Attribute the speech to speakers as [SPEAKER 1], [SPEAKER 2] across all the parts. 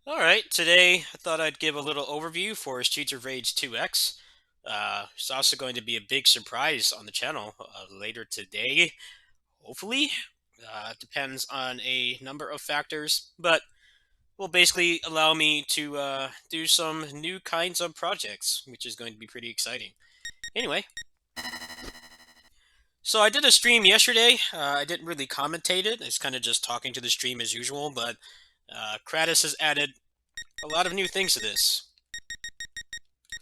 [SPEAKER 1] Alright, today I thought I'd give a little overview for Streets of Rage 2X. It's also going to be a big surprise on the channel later today, hopefully. It depends on a number of factors, but will basically allow me to do some new kinds of projects, which is going to be pretty exciting. Anyway, so I did a stream yesterday. I didn't really commentate it, it's kind of just talking to the stream as usual, but Kratos has added a lot of new things to this.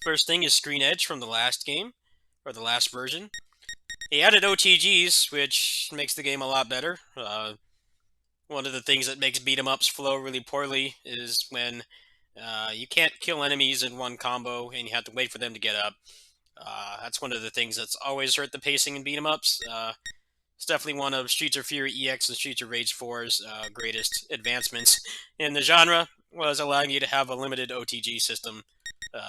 [SPEAKER 1] First thing is Screen Edge from the last game, or the last version. He added OTGs, which makes the game a lot better. One of the things that makes beat 'em ups flow really poorly is when you can't kill enemies in one combo and you have to wait for them to get up. That's one of the things that's always hurt the pacing in beat 'em ups. It's definitely one of Streets of Fury EX and Streets of Rage 4's greatest advancements in the genre, was allowing you to have a limited OTG system.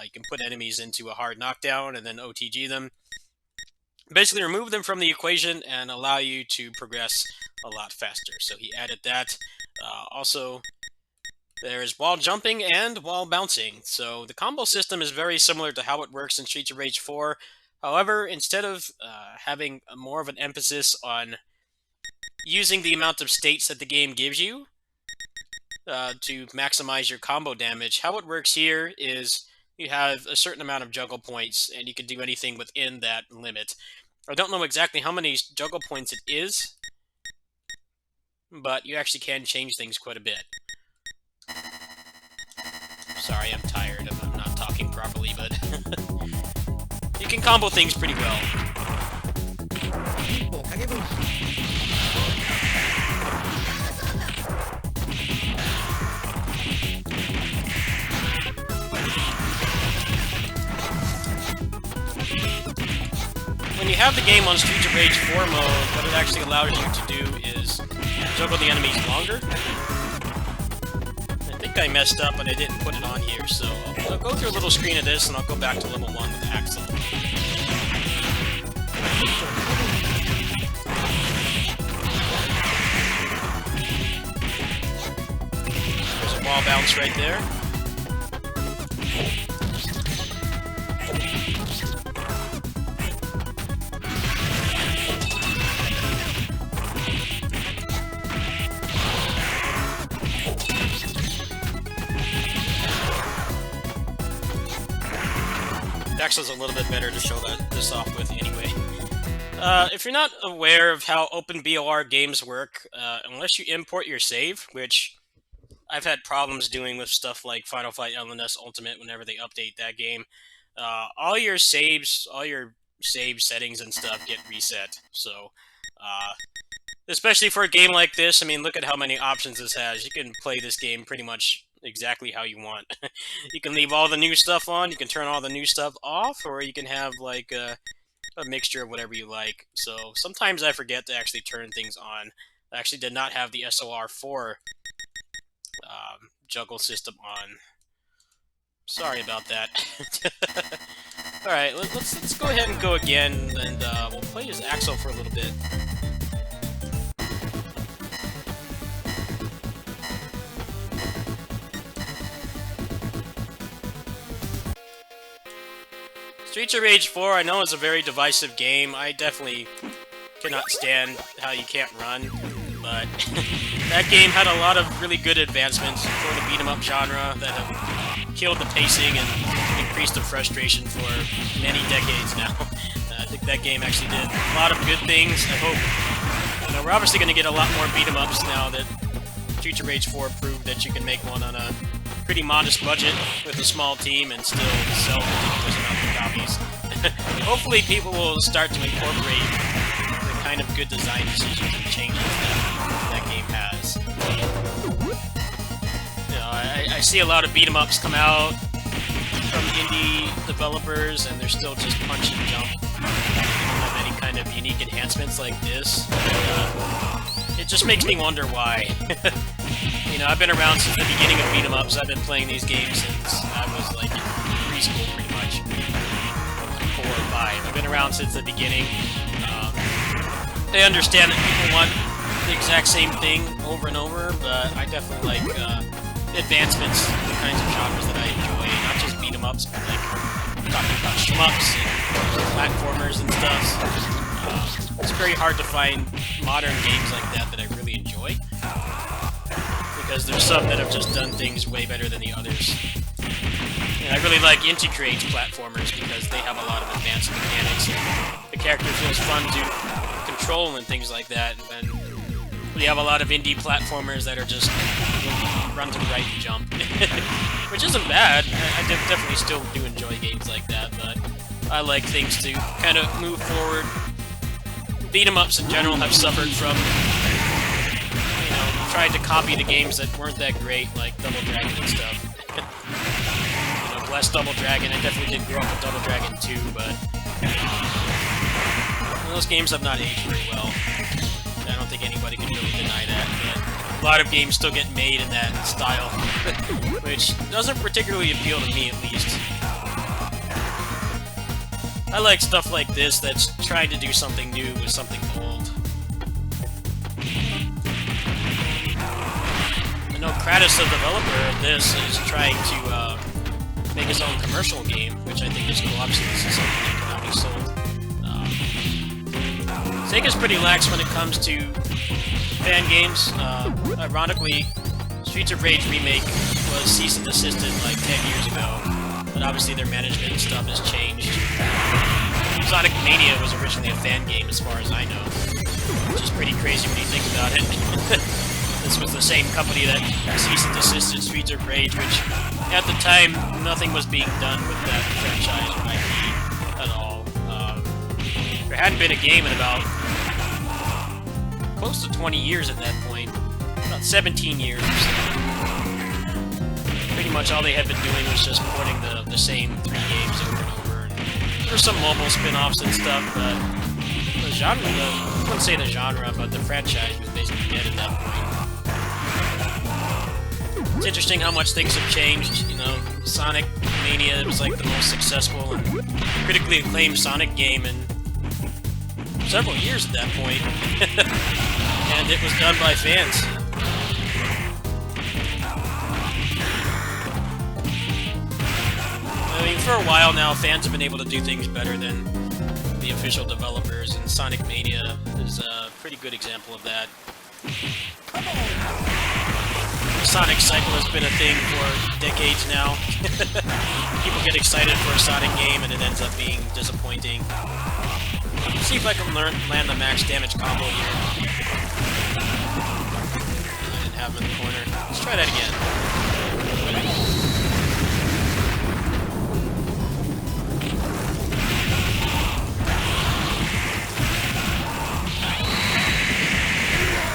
[SPEAKER 1] You can put enemies into a hard knockdown and then OTG them. Basically remove them from the equation and allow you to progress a lot faster. So he added that. Also, there's wall jumping and wall bouncing. So the combo system is very similar to how it works in Streets of Rage 4. However, instead of having more of an emphasis on using the amount of states that the game gives you to maximize your combo damage, how it works here is you have a certain amount of juggle points and you can do anything within that limit. I don't know exactly how many juggle points it is, but you actually can change things quite a bit. Sorry, I'm tired. I'm not talking properly, but you can combo things pretty well. When you have the game on Streets of Rage 4 mode, what it actually allows you to do is juggle the enemies longer. I think I messed up, but I didn't put it on here, so I'll go through a little screen of this and I'll go back to level 1 with Axel. There's a wall bounce right there. Axel's a little bit better to show this off with anyway. If you're not aware of how OpenBOR games work, unless you import your save, which I've had problems doing with stuff like Final Fight LNS Ultimate whenever they update that game, all your saves, all your save settings and stuff get reset. So, especially for a game like this, I mean, look at how many options this has. You can play this game pretty much exactly how you want. You can leave all the new stuff on, you can turn all the new stuff off, or you can have like a mixture of whatever you like. So sometimes I forget to actually turn things on. I actually did not have the SOR4 juggle system on. Sorry about that. All right, let's go ahead and go again, and we'll play as Axel for a little bit. Streets of Rage 4, I know, is a very divisive game. I definitely cannot stand how you can't run, but that game had a lot of really good advancements for the beat-em-up genre that have killed the pacing and increased the frustration for many decades now. I think that game actually did a lot of good things. I hope, we're obviously going to get a lot more beat-em-ups now that Streets of Rage 4 proved that you can make one on a pretty modest budget with a small team and still sell ridiculous amounts of copies. Hopefully people will start to incorporate the kind of good design decisions and changes that game has. I see a lot of beat-em-ups come out from indie developers and they're still just punch and jump. They don't have any kind of unique enhancements like this. It just makes me wonder why. I've been around since the beginning of beat-em-ups. I've been playing these games since I was like in preschool, pretty much. 4 or 5. I've been around since the beginning. I understand that people want the exact same thing over and over, but I definitely like advancements in the kinds of genres that I enjoy, not just beat 'em ups, but like talking about shmups and platformers and stuff. It's very hard to find modern games like that that I really enjoy, because there's some that have just done things way better than the others. And I really like Intergrade's platformers because they have a lot of advanced mechanics, and the character feels fun to control and things like that. And then we have a lot of indie platformers that are just run to the right and jump, which isn't bad. I definitely still do enjoy games like that, but I like things to kind of move forward. Beat 'em ups in general have suffered from, you know, tried to copy the games that weren't that great, like Double Dragon and stuff. You know, bless Double Dragon. I definitely did grow up with Double Dragon 2, but those games have not aged very well. I don't think anybody can really deny that, but a lot of games still get made in that style, which doesn't particularly appeal to me, at least. I like stuff like this that's trying to do something new with something old. I know Kratos, the developer of this, is trying to make his own commercial game, which I think is cool. Obviously, this is something that cannot be sold. Sega's pretty lax when it comes to fan games. Ironically, Streets of Rage Remake was cease and desisted like 10 years ago, but obviously their management and stuff has changed. Sonic Mania was originally a fan game, as far as I know, which is pretty crazy when you think about it. This was the same company that cease and desisted Streets of Rage, which at the time nothing was being done with that franchise or IP at all. There hadn't been a game in about close to 20 years at that point, about 17 years or so. Pretty much all they had been doing was just porting the same 3 games over and over. And there were some mobile spin-offs and stuff, but the genre, I wouldn't say the genre, but the franchise was basically dead at that point. It's interesting how much things have changed. You know, Sonic Mania was like the most successful and critically acclaimed Sonic game in several years at that point. And it was done by fans. I mean, for a while now, fans have been able to do things better than the official developers, and Sonic Mania is a pretty good example of that. The Sonic cycle has been a thing for decades now. People get excited for a Sonic game, and it ends up being disappointing. Let's see if I can land the max damage combo here. I didn't have him in the corner. Let's try that again.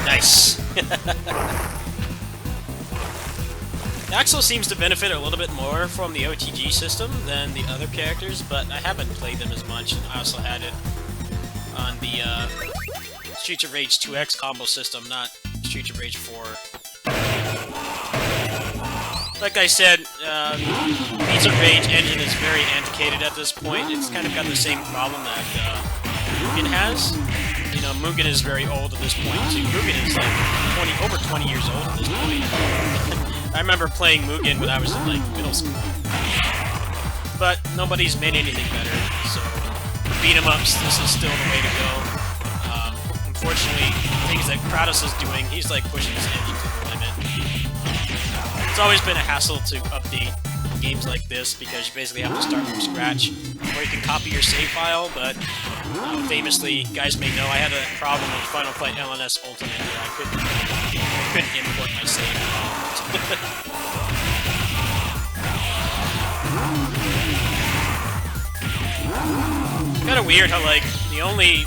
[SPEAKER 1] Nice. Axel seems to benefit a little bit more from the OTG system than the other characters, but I haven't played them as much, and I also had it on the Streets of Rage 2X combo system, not Streets of Rage 4. Like I said, Streets of Rage engine is very antiquated at this point. It's kind of got the same problem that Mugen has. You know, Mugen is very old at this point, too. Mugen is like over 20 years old at this point. I remember playing Mugen when I was in, like, middle school. But nobody's made anything better, so for beat-em-ups, this is still the way to go. Unfortunately, things that Kratos is doing, he's, like, pushing his engine to the limit. It's always been a hassle to update games like this, because you basically have to start from scratch, or you can copy your save file, but famously, you guys may know, I had a problem with Final Fight LNS Ultimate where I couldn't import my save file. It's kind of weird how, like, the only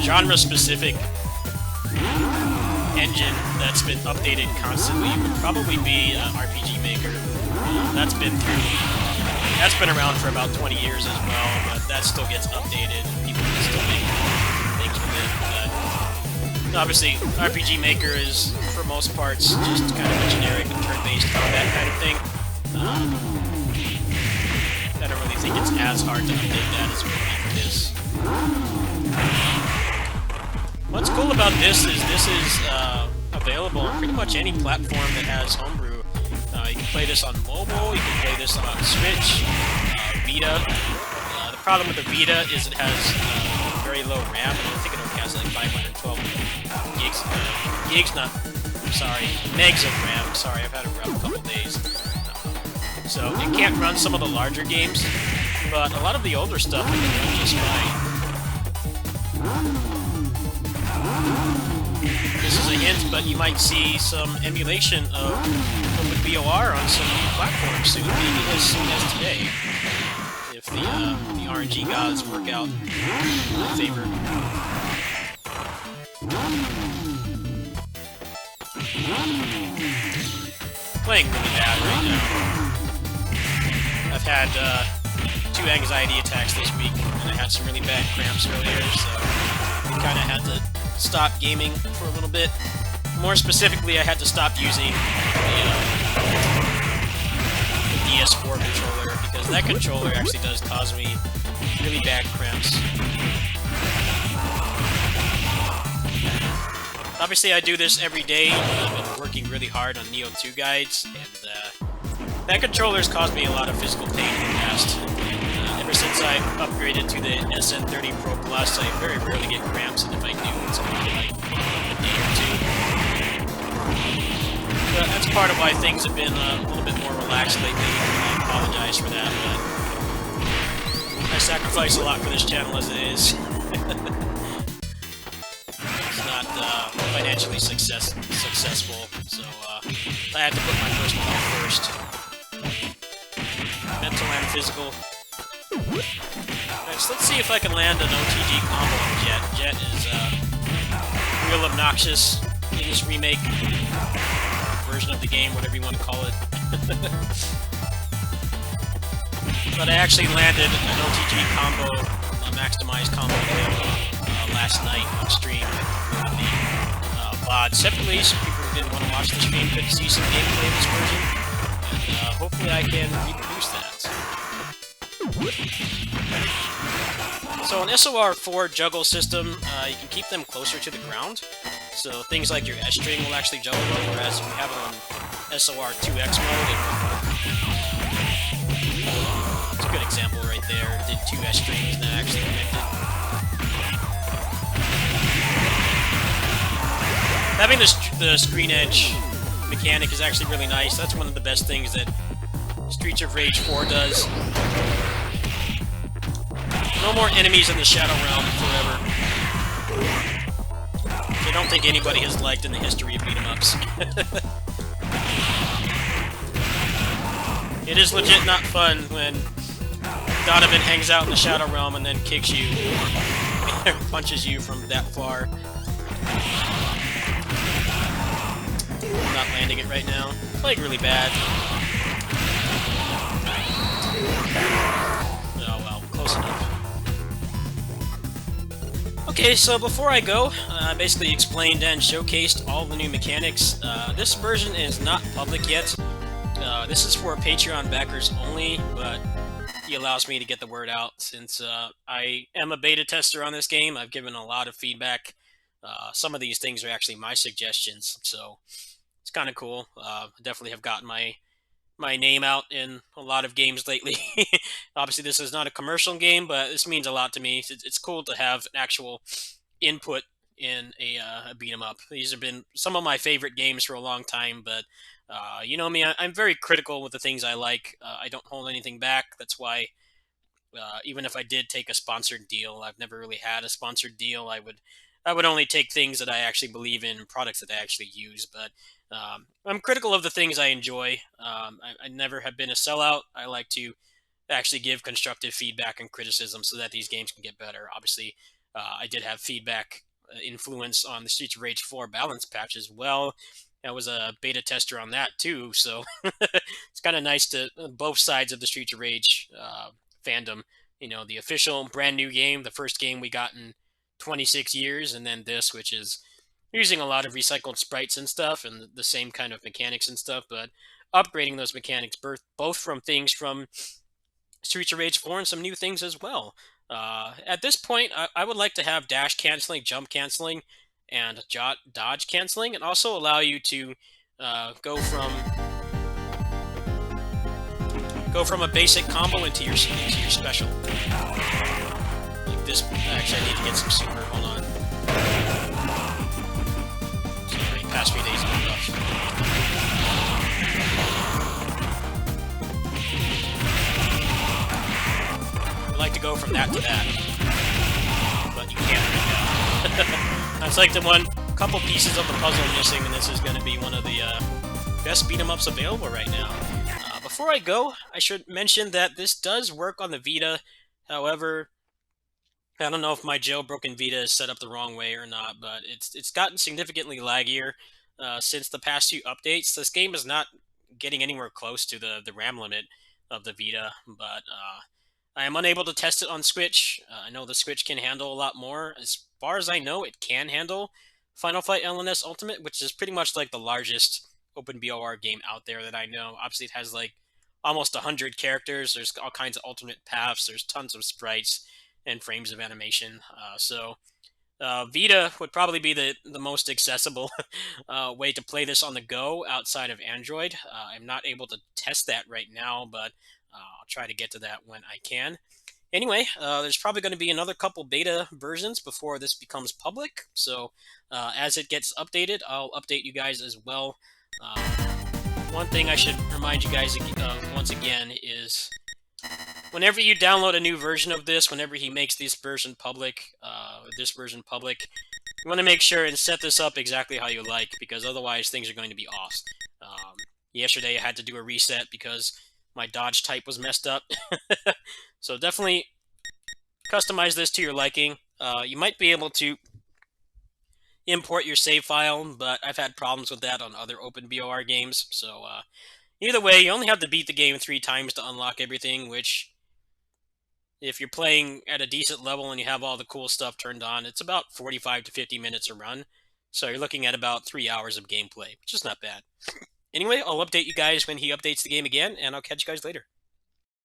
[SPEAKER 1] genre-specific engine that's been updated constantly would probably be RPG Maker. That's been around for about 20 years as well, but that still gets updated, and people can still make things with it. But obviously, RPG Maker is, for most parts, just kind of a generic turn-based combat kind of thing. I don't really think it's as hard to update that as it would be for this. What's cool about this is available on pretty much any platform that has homebrew. play this on mobile, you can play this on Switch, Vita. The problem with the Vita is it has very low RAM. I think it only has like 512 megs of RAM. Sorry, I've had a rough couple days. So it can't run some of the larger games, but a lot of the older stuff it can run just fine. This is a hint, but you might see some emulation of OpenVOR on some new platforms soon, maybe as soon as today, if the RNG gods work out in my favor. Playing really bad right now. I've had 2 anxiety attacks this week, and I had some really bad cramps earlier, so I kind of had to stop gaming for a little bit. More specifically, I had to stop using the DS4 controller, because that controller actually does cause me really bad cramps. Obviously, I do this every day. I've been working really hard on Neo 2 guides, and that controller's caused me a lot of physical pain in the past. Ever since I upgraded to the SN30 Pro Plus, I very rarely get cramps, and if I do, it's only like a day or 2. But that's part of why things have been a little bit more relaxed lately, and I apologize for that, but I sacrifice a lot for this channel as it is. It's not financially successful, so I had to put my personal health first. Mental and physical. Alright, so let's see if I can land an OTG combo on Jet. Jet is real obnoxious in this remake version of the game, whatever you want to call it. But I actually landed an OTG combo, a maximized combo last night on stream with the VOD separately, so people who didn't want to watch the stream could see some gameplay of this version. And hopefully I can reproduce that. So an SOR4 juggle system, you can keep them closer to the ground. So things like your S-string will actually juggle them, whereas if you have it on SOR2X mode, it's a good example right there. It did 2 S-strings that actually connected. Having the screen edge mechanic is actually really nice. That's one of the best things that Streets of Rage 4 does. No more enemies in the Shadow Realm forever. Which I don't think anybody has liked in the history of beat-em-ups. It is legit not fun when Donovan hangs out in the Shadow Realm and then kicks you or punches you from that far. I'm not landing it right now. Playing really bad. Oh well, close enough. Okay, so before I go, I basically explained and showcased all the new mechanics. This version is not public yet. This is for Patreon backers only, but he allows me to get the word out since I am a beta tester on this game. I've given a lot of feedback. Some of these things are actually my suggestions, so it's kind of cool. Definitely have gotten my name out in a lot of games lately. Obviously, this is not a commercial game, but this means a lot to me. It's cool to have an actual input in a beat 'em up. These have been some of my favorite games for a long time, but you know me, I'm very critical with the things I like. I don't hold anything back. That's why even if I did take a sponsored deal, I've never really had a sponsored deal. I would only take things that I actually believe in, products that I actually use. But I'm critical of the things I enjoy. I never have been a sellout. I like to actually give constructive feedback and criticism so that these games can get better. Obviously, I did have feedback influence on the Streets of Rage 4 balance patch as well. I was a beta tester on that too, so it's kind of nice to both sides of the Streets of Rage fandom. You know, the official brand new game, the first game we got in 26 years, and then this, which is using a lot of recycled sprites and stuff, and the same kind of mechanics and stuff, but upgrading those mechanics both from things from Streets of Rage 4 and some new things as well. At this point, I would like to have dash canceling, jump canceling, and dodge canceling, and also allow you to go from go from a basic combo into your special. Like this. Actually, I need to get some super. Hold on. Sorry, past few days have been rough. I'd like to go from that to that, but you can't right now. That's like the one couple pieces of the puzzle missing, and this is going to be one of the best beat 'em ups available right now. Before I go, I should mention that this does work on the Vita. However, I don't know if my jailbroken Vita is set up the wrong way or not, but it's gotten significantly laggier since the past few updates. This game is not getting anywhere close to the RAM limit of the Vita, but I am unable to test it on Switch. I know the Switch can handle a lot more. As far as I know, it can handle Final Fight LNS Ultimate, which is pretty much like the largest open BOR game out there that I know. Obviously, it has like almost 100 characters. There's all kinds of alternate paths. There's tons of sprites and frames of animation. Vita would probably be the most accessible way to play this on the go outside of Android. I'm not able to test that right now, but I'll try to get to that when I can. Anyway, there's probably going to be another couple beta versions before this becomes public. So as it gets updated, I'll update you guys as well. One thing I should remind you guys once again is whenever you download a new version of this, whenever he makes this version public, you want to make sure and set this up exactly how you like, because otherwise things are going to be off. Yesterday I had to do a reset because my dodge type was messed up. So definitely customize this to your liking. You might be able to import your save file, but I've had problems with that on other open BOR games. So either way, you only have to beat the game 3 times to unlock everything, which, if you're playing at a decent level and you have all the cool stuff turned on, it's about 45 to 50 minutes a run. So you're looking at about 3 hours of gameplay, which is not bad. Anyway, I'll update you guys when he updates the game again, and I'll catch you guys later.